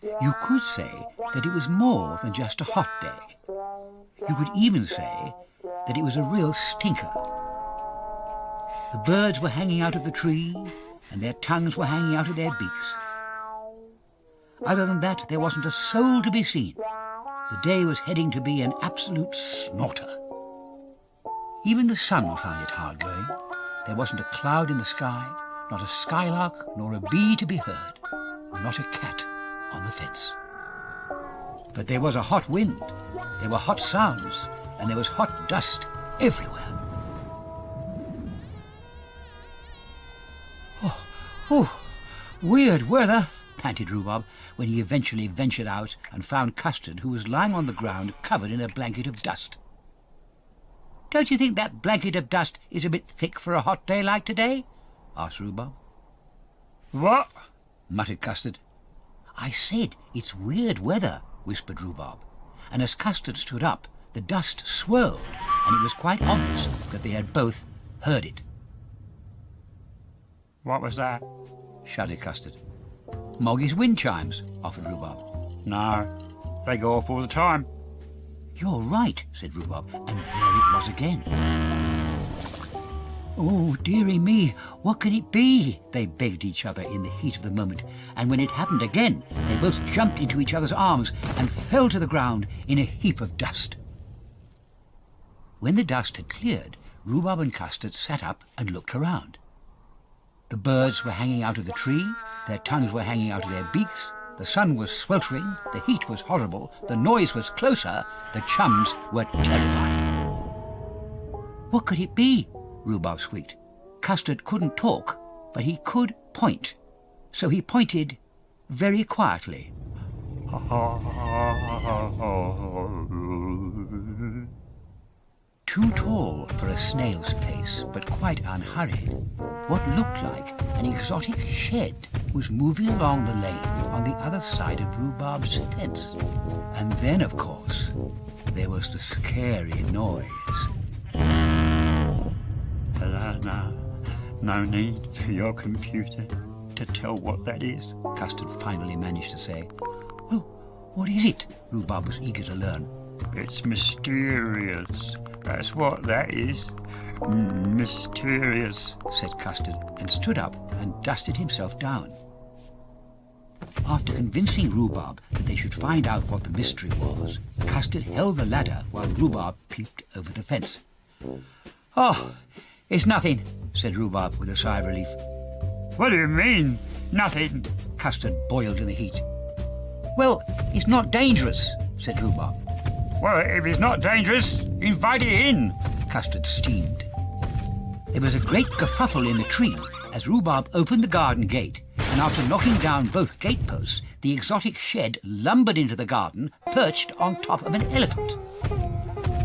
You could say that it was more than just a hot day. You could even say that it was a real stinker. The birds were hanging out of the tree, and their tongues were hanging out of their beaks. Other than that, there wasn't a soul to be seen. The day was heading to be an absolute snorter. Even the sun found it hard going. There wasn't a cloud in the sky, not a skylark nor a bee to be heard, not a cat on the fence. But there was a hot wind, there were hot sounds, and there was hot dust everywhere. Oh, weird weather, panted Rhubarb, when he eventually ventured out and found Custard, who was lying on the ground covered in a blanket of dust. Don't you think that blanket of dust is a bit thick for a hot day like today? Asked Rhubarb. What? Muttered Custard. I said it's weird weather, whispered Rhubarb, and as Custard stood up, the dust swirled, and it was quite obvious that they had both heard it. What was that? Shouted Custard. Moggy's wind chimes, offered Rhubarb. No, they go off all the time. You're right, said Rhubarb, and there it was again. Oh, dearie me, what can it be? They begged each other in the heat of the moment, and when it happened again, they both jumped into each other's arms and fell to the ground in a heap of dust. When the dust had cleared, Rhubarb and Custard sat up and looked around. The birds were hanging out of the tree, their tongues were hanging out of their beaks, the sun was sweltering, the heat was horrible, the noise was closer, the chums were terrified. What could it be? Rhubarb squeaked. Custard couldn't talk, but he could point. So he pointed very quietly. Too tall for a snail's pace, but quite unhurried, what looked like an exotic shed was moving along the lane on the other side of Rhubarb's fence. And then, of course, there was the scary noise. No need for your computer to tell what that is, Custard finally managed to say. Well, what is it? Rhubarb was eager to learn. It's mysterious. That's what that is. Mysterious, said Custard, and stood up and dusted himself down. After convincing Rhubarb that they should find out what the mystery was, Custard held the ladder while Rhubarb peeped over the fence. Oh, it's nothing, said Rhubarb with a sigh of relief. What do you mean, nothing? Custard boiled in the heat. Well, it's not dangerous, said Rhubarb. Well, if it's not dangerous, invite it in, Custard steamed. There was a great kerfuffle in the tree as Rhubarb opened the garden gate, and after knocking down both gateposts, the exotic shed lumbered into the garden, perched on top of an elephant.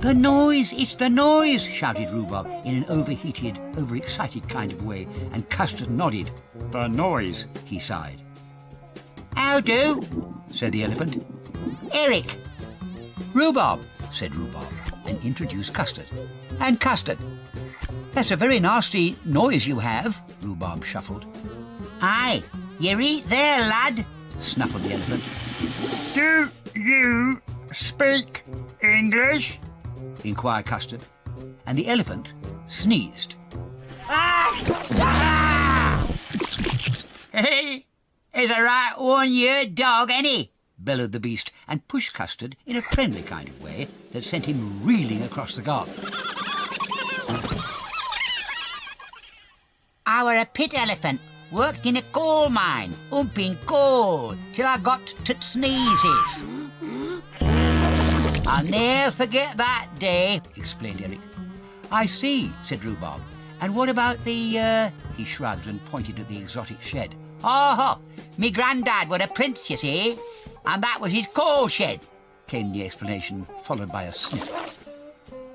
The noise! It's the noise! Shouted Rhubarb in an overheated, overexcited kind of way, and Custard nodded. The noise, he sighed. How do? Said the elephant. Eric. Rhubarb, said Rhubarb, and introduced Custard. And Custard. That's a very nasty noise you have, Rhubarb shuffled. Aye, you eat there, lad, snuffled the elephant. Do you speak English? Inquired Custard, and the elephant sneezed. Hey, it's a right one-year dog, ain't he? Bellowed the beast, and pushed Custard in a friendly kind of way that sent him reeling across the garden. I were a pit elephant, worked in a coal mine, humping coal, till I got to sneezes. I'll ne'er forget that day, explained Eric. I see, said Rhubarb. And what about the, he shrugged and pointed at the exotic shed. Oh, me granddad were a prince, you see, and that was his coal shed, came the explanation, followed by a sniff.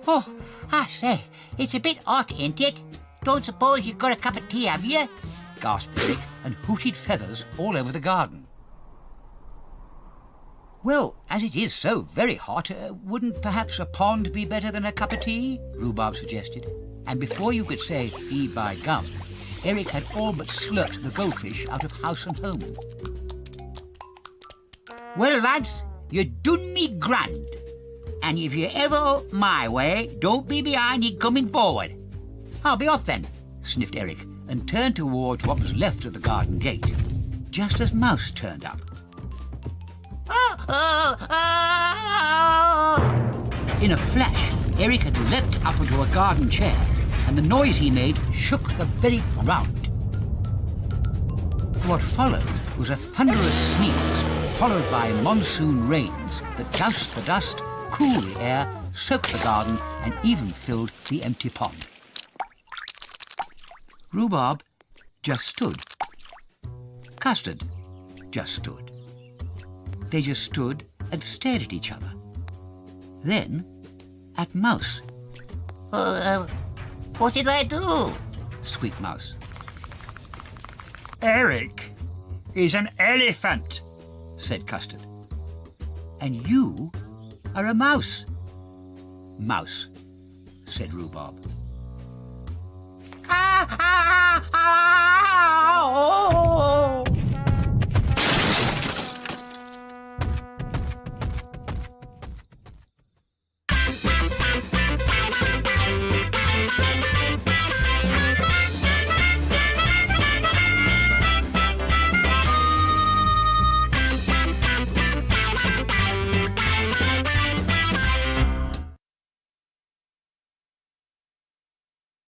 Oh, I say, it's a bit hot, ain't it? Don't suppose you've got a cup of tea, have you? Gasped Eric, and hooted feathers all over the garden. Well, as it is so very hot, wouldn't perhaps a pond be better than a cup of tea? Rhubarb suggested. And before you could say, "E by gum," Eric had all but slurped the goldfish out of house and home. Well, lads, you done me grand. And if you're ever up my way, don't be behind in coming forward. I'll be off then, sniffed Eric, and turned towards what was left of the garden gate, just as Mouse turned up. In a flash, Eric had leapt up onto a garden chair, and the noise he made shook the very ground. What followed was a thunderous sneeze, followed by monsoon rains that doused the dust, cooled the air, soaked the garden, and even filled the empty pond. Rhubarb just stood. Custard just stood. They just stood and stared at each other. Then at Mouse. What did I do? Squeaked Mouse. Eric is an elephant, Said Custard. And you are a mouse. Mouse, said Rhubarb. Ah, ah, ah, ah, oh.